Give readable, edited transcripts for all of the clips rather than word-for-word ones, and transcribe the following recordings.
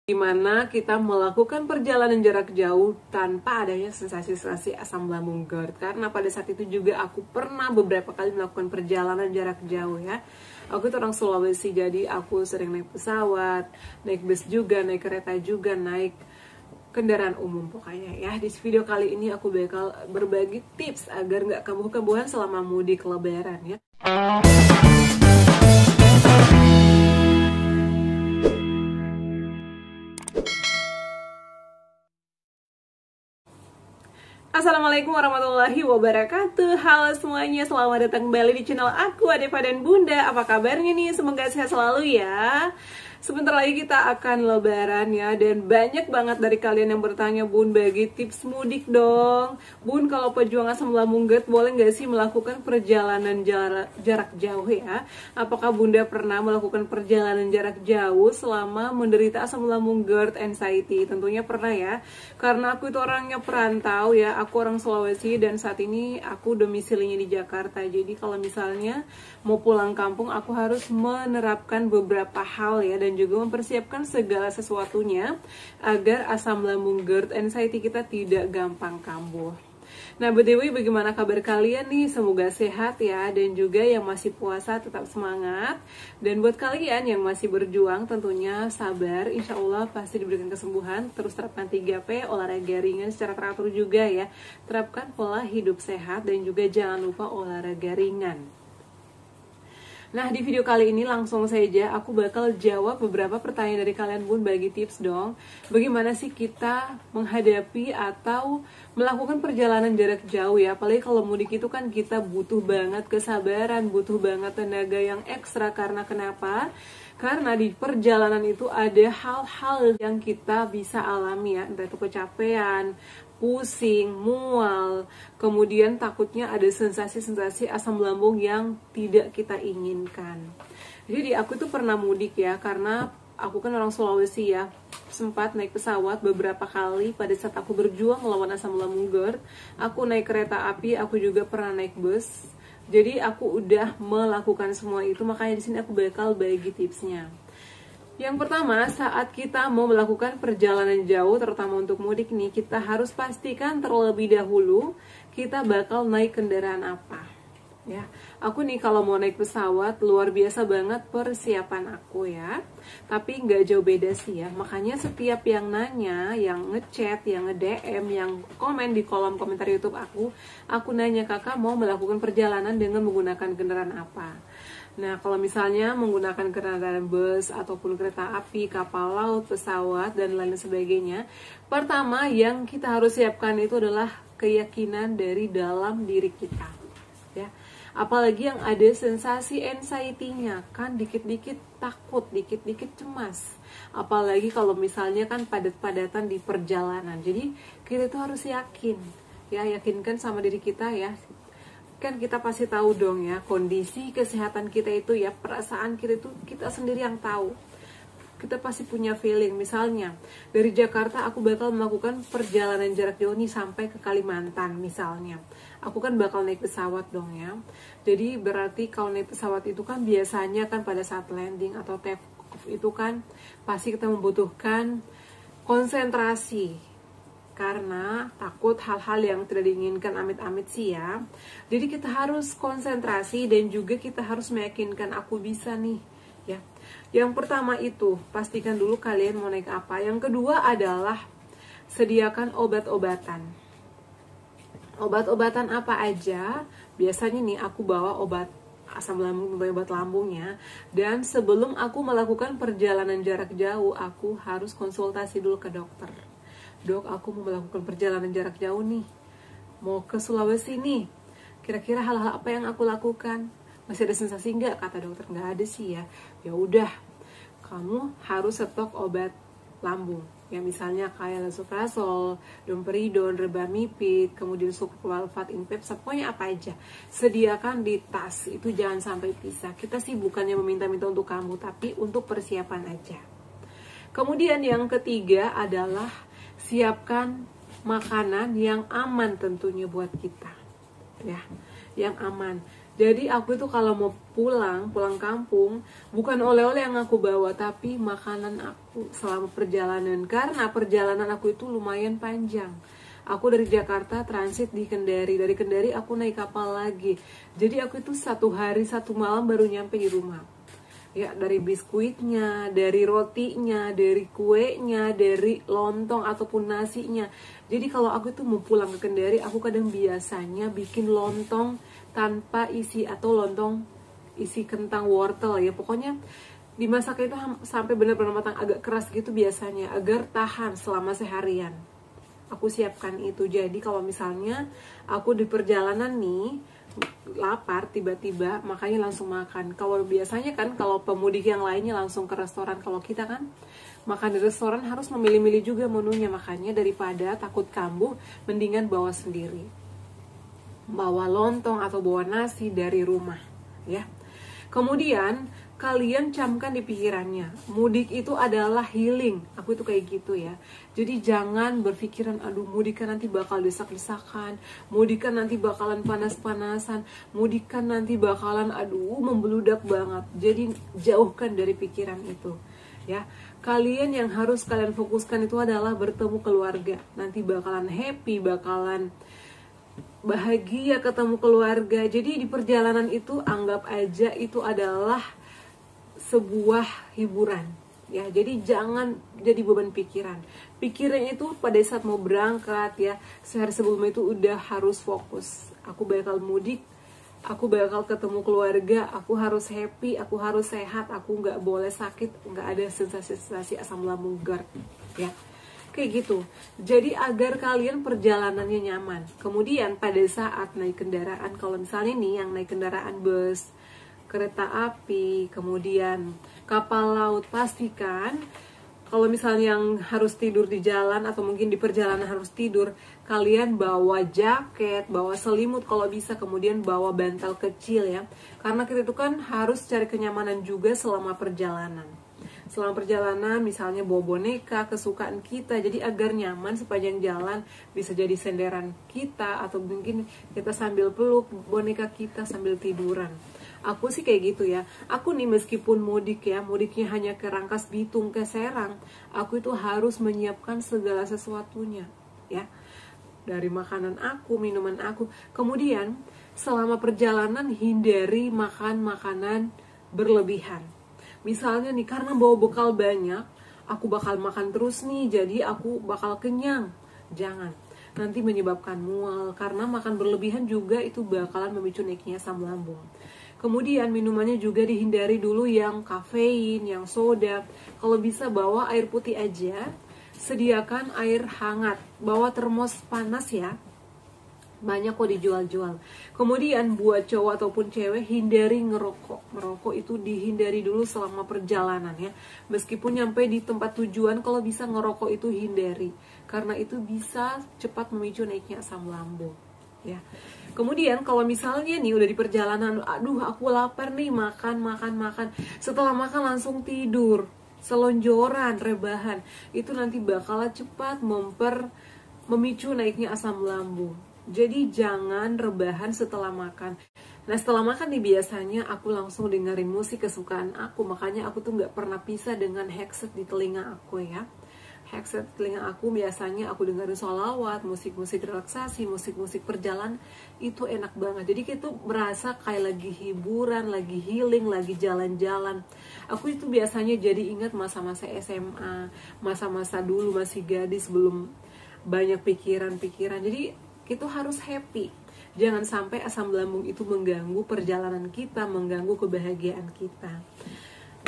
Dimana kita melakukan perjalanan jarak jauh tanpa adanya sensasi-sensasi asam lambung GERD. Karena pada saat itu juga aku pernah beberapa kali melakukan perjalanan jarak jauh ya. Aku itu orang Sulawesi, jadi aku sering naik pesawat, naik bus juga, naik kereta juga, naik kendaraan umum pokoknya ya. Di video kali ini aku bakal berbagi tips agar nggak kambuh-kambuhan selama mudik lebaran ya. Assalamualaikum warahmatullahi wabarakatuh. Halo semuanya, selamat datang kembali di channel aku, Adeva dan Bunda. Apa kabarnya nih? Semoga sehat selalu ya. Sebentar lagi kita akan lebaran ya. Dan banyak banget dari kalian yang bertanya, Bun bagi tips mudik dong. Bun, kalau pejuang asam lambung GERD boleh nggak sih melakukan perjalanan jarak jauh ya? Apakah Bunda pernah melakukan perjalanan jarak jauh selama menderita asam lambung GERD anxiety? Tentunya pernah ya. Karena aku itu orangnya perantau ya. Aku orang Sulawesi dan saat ini aku domisilinya di Jakarta. Jadi kalau misalnya mau pulang kampung, aku harus menerapkan beberapa hal ya, dan juga mempersiapkan segala sesuatunya agar asam lambung GERD anxiety kita tidak gampang kambuh. Nah, BTW bagaimana kabar kalian nih? Semoga sehat ya, dan juga yang masih puasa tetap semangat. Dan buat kalian yang masih berjuang tentunya sabar, insya Allah pasti diberikan kesembuhan. Terus terapkan 3P, olahraga ringan secara teratur juga ya. Terapkan pola hidup sehat dan juga jangan lupa olahraga ringan. Nah, di video kali ini langsung saja aku bakal jawab beberapa pertanyaan dari kalian, Bun, bagi tips dong. Bagaimana sih kita menghadapi atau melakukan perjalanan jarak jauh ya. Apalagi kalau mudik itu kan kita butuh banget kesabaran, butuh banget tenaga yang ekstra. Karena kenapa? Karena di perjalanan itu ada hal-hal yang kita bisa alami ya. Entah itu kecapean, pusing, mual, kemudian takutnya ada sensasi-sensasi asam lambung yang tidak kita inginkan. Jadi aku tuh pernah mudik ya, karena aku kan orang Sulawesi ya, sempat naik pesawat beberapa kali pada saat aku berjuang melawan asam lambung GERD. Aku naik kereta api, aku juga pernah naik bus. Jadi aku udah melakukan semua itu, makanya di sini aku bakal bagi tipsnya. Yang pertama, saat kita mau melakukan perjalanan jauh, terutama untuk mudik nih, kita harus pastikan terlebih dahulu kita bakal naik kendaraan apa. Ya, aku nih kalau mau naik pesawat luar biasa banget persiapan aku ya. Tapi nggak jauh beda sih ya. Makanya setiap yang nanya, yang ngechat, yang nge-DM, yang komen di kolom komentar YouTube aku nanya, kakak mau melakukan perjalanan dengan menggunakan kendaraan apa? Nah, kalau misalnya menggunakan kendaraan bus ataupun kereta api, kapal laut, pesawat, dan lain sebagainya, pertama yang kita harus siapkan itu adalah keyakinan dari dalam diri kita. Ya, apalagi yang ada sensasi anxiety-nya, kan dikit-dikit takut, dikit-dikit cemas. Apalagi kalau misalnya kan padat-padatan di perjalanan. Jadi kita tuh harus yakin, ya, yakinkan sama diri kita ya. Kan kita pasti tahu dong ya, kondisi kesehatan kita itu ya, perasaan kita itu kita sendiri yang tahu. Kita pasti punya feeling. Misalnya dari Jakarta aku bakal melakukan perjalanan jarak jauh nih sampai ke Kalimantan misalnya, aku kan bakal naik pesawat dong ya. Jadi berarti kalau naik pesawat itu kan biasanya kan pada saat landing atau take off itu kan pasti kita membutuhkan konsentrasi, karena takut hal-hal yang tidak diinginkan amit-amit sih ya. Jadi kita harus konsentrasi dan juga kita harus meyakinkan aku bisa nih ya. Yang pertama itu pastikan dulu kalian mau naik apa. Yang kedua adalah sediakan obat-obatan. Obat-obatan apa aja? Biasanya nih aku bawa obat asam lambung, obat lambungnya. Dan sebelum aku melakukan perjalanan jarak jauh, aku harus konsultasi dulu ke dokter. Dok, aku mau melakukan perjalanan jarak jauh nih, mau ke Sulawesi nih, kira-kira hal-hal apa yang aku lakukan? Masih ada sensasi nggak? Kata dokter nggak ada sih ya. Ya udah, kamu harus stok obat lambung ya, misalnya kayak lansoprazol, domperidon, rebamipid, kemudian sucralfate, infepsa, pokoknya apa aja sediakan di tas. Itu jangan sampai pisah. Kita sih bukannya meminta-minta untuk kamu, tapi untuk persiapan aja. Kemudian yang ketiga adalah siapkan makanan yang aman tentunya buat kita ya, yang aman. Jadi aku itu kalau mau pulang kampung, bukan oleh-oleh yang aku bawa, tapi makanan aku selama perjalanan. Karena perjalanan aku itu lumayan panjang. Aku dari Jakarta transit di Kendari, dari Kendari aku naik kapal lagi. Jadi aku itu 1 hari 1 malam baru nyampe di rumah. Ya, dari biskuitnya, dari rotinya, dari kuenya, dari lontong ataupun nasinya. Jadi kalau aku itu mau pulang ke Kendari, aku kadang biasanya bikin lontong tanpa isi atau lontong isi kentang wortel ya. Pokoknya dimasak itu sampai benar-benar matang, agak keras gitu biasanya, agar tahan selama seharian. Aku siapkan itu. Jadi kalau misalnya aku di perjalanan nih lapar tiba-tiba, makanya langsung makan. Kalau biasanya kan kalau pemudik yang lainnya langsung ke restoran, kalau kita kan makan di restoran harus memilih-milih juga menunya. Makanya daripada takut kambuh, mendingan bawa sendiri, bawa lontong atau bawa nasi dari rumah ya. Kemudian kalian camkan di pikirannya, mudik itu adalah healing. Aku itu kayak gitu ya. Jadi jangan berpikiran, aduh mudik kan nanti bakal desak-desakan, mudik kan nanti bakalan panas-panasan, mudik kan nanti bakalan aduh membeludak banget. Jadi jauhkan dari pikiran itu ya. Kalian yang harus kalian fokuskan itu adalah bertemu keluarga. Nanti bakalan happy, bakalan bahagia ketemu keluarga. Jadi di perjalanan itu anggap aja itu adalah sebuah hiburan ya. Jadi jangan jadi beban pikiran. Pikiran itu pada saat mau berangkat ya, sehari sebelum itu udah harus fokus. Aku bakal mudik, aku bakal ketemu keluarga, aku harus happy, aku harus sehat, aku nggak boleh sakit, nggak ada sensasi-sensasi asam lambung GERD ya. Kayak gitu. Jadi agar kalian perjalanannya nyaman. Kemudian pada saat naik kendaraan, kalau misalnya nih yang naik kendaraan bus, kereta api, kemudian kapal laut, pastikan kalau misalnya yang harus tidur di jalan atau mungkin di perjalanan harus tidur, kalian bawa jaket, bawa selimut kalau bisa, kemudian bawa bantal kecil ya. Karena kita itu kan harus cari kenyamanan juga selama perjalanan. Selama perjalanan misalnya bawa boneka kesukaan kita, jadi agar nyaman sepanjang jalan, bisa jadi senderan kita atau mungkin kita sambil peluk boneka kita sambil tiduran. Aku sih kayak gitu ya. Aku nih meskipun mudik ya, mudiknya hanya ke Rangkas Bitung, ke Serang, aku itu harus menyiapkan segala sesuatunya ya. Dari makanan aku, minuman aku. Kemudian selama perjalanan hindari makan makanan berlebihan. Misalnya nih, karena bawa bekal banyak, aku bakal makan terus nih, jadi aku bakal kenyang. Jangan, nanti menyebabkan mual. Karena makan berlebihan juga itu bakalan memicu naiknya asam lambung. Kemudian minumannya juga dihindari dulu yang kafein, yang soda. Kalau bisa bawa air putih aja. Sediakan air hangat, bawa termos panas ya. Banyak kok dijual-jual. Kemudian buat cowok ataupun cewek, hindari ngerokok. Merokok itu dihindari dulu selama perjalanan ya. Meskipun nyampe di tempat tujuan, kalau bisa ngerokok itu hindari. Karena itu bisa cepat memicu naiknya asam lambung ya. Kemudian kalau misalnya nih udah di perjalanan, aduh aku lapar nih, makan. Setelah makan langsung tidur, selonjoran, rebahan. Itu nanti bakalan cepat memicu naiknya asam lambung. Jadi jangan rebahan setelah makan. Nah setelah makan nih biasanya aku langsung dengerin musik kesukaan aku. Makanya aku tuh gak pernah pisah dengan headset di telinga aku ya. Headset telinga aku biasanya aku dengerin sholawat, musik-musik relaksasi, musik-musik perjalanan. Itu enak banget. Jadi kita merasa kayak lagi hiburan, lagi healing, lagi jalan-jalan. Aku itu biasanya jadi ingat masa-masa SMA, masa-masa dulu masih gadis, belum banyak pikiran-pikiran. Jadi kita harus happy. Jangan sampai asam lambung itu mengganggu perjalanan kita, mengganggu kebahagiaan kita.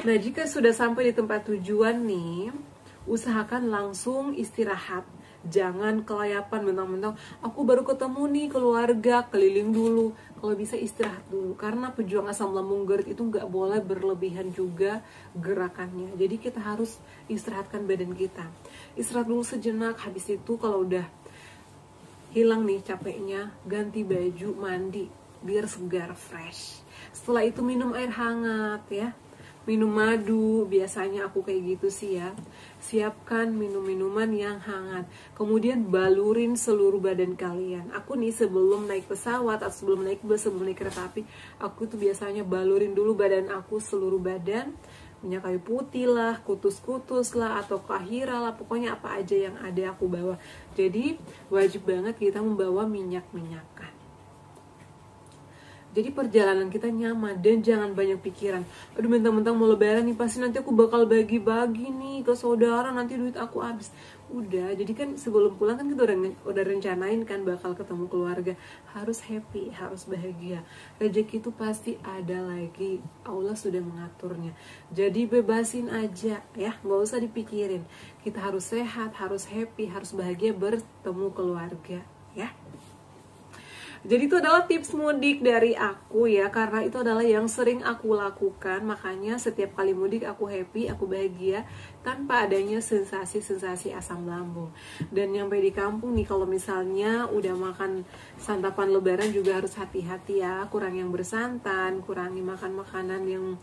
Nah, jika sudah sampai di tempat tujuan nih, usahakan langsung istirahat. Jangan kelayapan mentang-mentang aku baru ketemu nih keluarga, keliling dulu. Kalau bisa istirahat dulu. Karena pejuang asam lambung GERD itu nggak boleh berlebihan juga gerakannya. Jadi kita harus istirahatkan badan kita. Istirahat dulu sejenak, habis itu kalau udah hilang nih capeknya, ganti baju, mandi biar segar, fresh. Setelah itu minum air hangat ya. minum madu, biasanya aku kayak gitu sih ya. Siapkan minum-minuman yang hangat, kemudian balurin seluruh badan kalian. Aku nih sebelum naik pesawat atau sebelum naik bus, sebelum naik kereta api, aku tuh biasanya balurin dulu badan aku, seluruh badan, minyak kayu putih lah, kutus-kutus lah, atau kahira lah, pokoknya apa aja yang ada aku bawa. Jadi wajib banget kita membawa minyak-minyakan. Jadi perjalanan kita nyaman dan jangan banyak pikiran. Aduh, mentang-mentang mau lebaran nih, pasti nanti aku bakal bagi-bagi nih ke saudara, nanti duit aku habis. Udah, jadi kan sebelum pulang kan kita udah rencanain kan bakal ketemu keluarga. Harus happy, harus bahagia. Rezeki itu pasti ada lagi, Allah sudah mengaturnya. Jadi bebasin aja ya, nggak usah dipikirin. Kita harus sehat, harus happy, harus bahagia bertemu keluarga ya. Jadi itu adalah tips mudik dari aku ya, karena itu adalah yang sering aku lakukan. Makanya setiap kali mudik aku happy, aku bahagia tanpa adanya sensasi-sensasi asam lambung. Dan nyampe di kampung nih, kalau misalnya udah makan santapan lebaran juga harus hati-hati ya. Kurang yang bersantan, kurangi makan makanan yang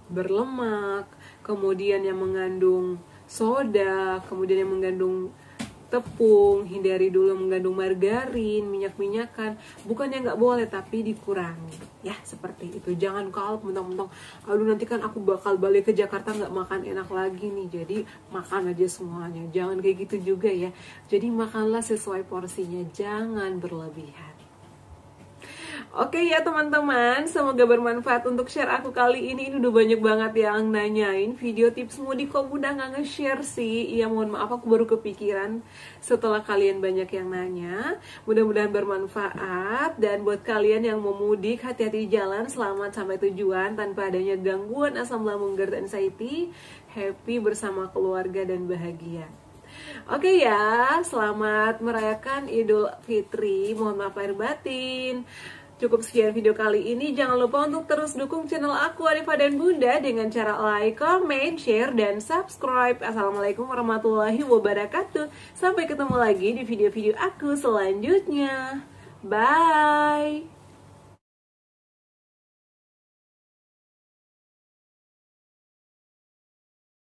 berlemak, kemudian yang mengandung soda, kemudian yang mengandung tepung, hindari dulu mengandung margarin, minyak-minyakan. Bukannya nggak boleh, tapi dikurangi ya, seperti itu. Jangan kalau mentang-mentang aduh nanti kan aku bakal balik ke Jakarta nggak makan enak lagi nih, jadi makan aja semuanya. Jangan kayak gitu juga ya. Jadi makanlah sesuai porsinya, jangan berlebihan. Oke ya teman-teman, semoga bermanfaat untuk share aku kali ini. Ini udah banyak banget yang nanyain video tips mudik, kok Bunda nggak nge-share sih? Iya, mohon maaf, aku baru kepikiran setelah kalian banyak yang nanya. Mudah-mudahan bermanfaat. Dan buat kalian yang mau mudik, hati-hati di jalan, selamat sampai tujuan tanpa adanya gangguan asam lambung, GERD, anxiety. Happy bersama keluarga dan bahagia. Oke ya, selamat merayakan Idul Fitri. Mohon maaf lahir batin. Cukup sekian video kali ini. Jangan lupa untuk terus dukung channel aku, Arifah dan Bunda, dengan cara like, comment, share, dan subscribe. Assalamualaikum warahmatullahi wabarakatuh. Sampai ketemu lagi di video-video aku selanjutnya. Bye.